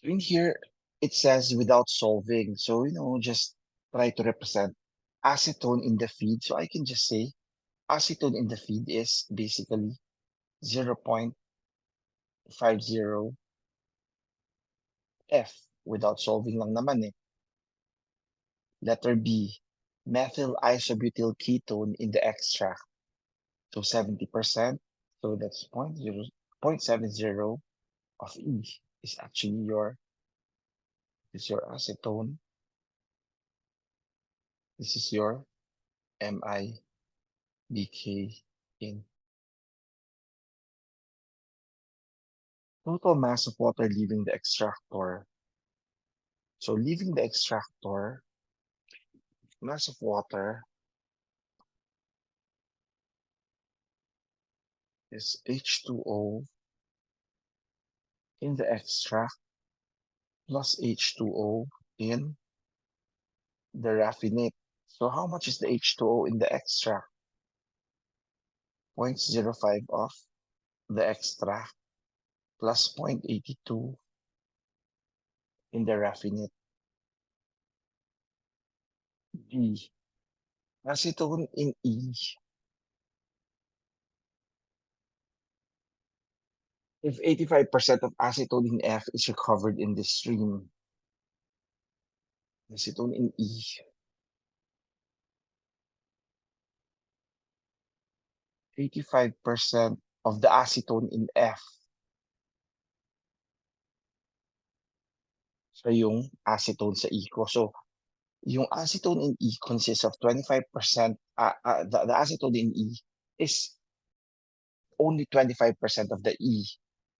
So in here, it says without solving. So, just try to represent acetone in the feed. So I can just say acetone in the feed is basically 0.50 F without solving lang naman eh. Letter B, methyl isobutyl ketone in the extract. So 70%. So that's 0.70 of E is actually your acetone. This is your MIBK in total mass of water leaving the extractor. So leaving the extractor, mass of water is H2O in the extract plus H2O in the raffinate. So how much is the H2O in the extract? 0.05 of the extract plus 0.82 in the raffinate. B. Acetone in E. If 85% of acetone in F is recovered in this stream, acetone in E, 85% of the acetone in F, so yung acetone sa E ko. So, yung acetone in E consists of 25%, the acetone in E is only 25% of the E.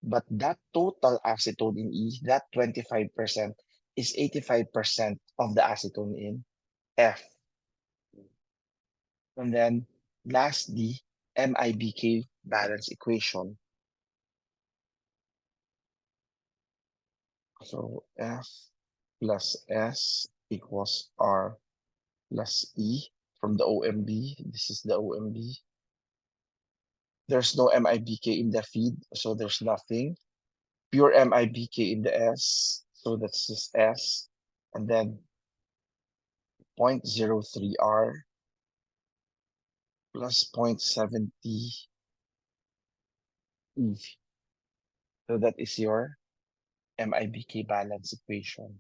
But that total acetone in E, that 25% is 85% of the acetone in F. And then lastly, MIBK balance equation. So F plus S equals R plus E from the OMB. This is the OMB. There's no MIBK in the feed, so there's nothing. Pure MIBK in the S, so that's just S. And then 0.03 R plus 0.70 E. So that is your MIBK balance equation.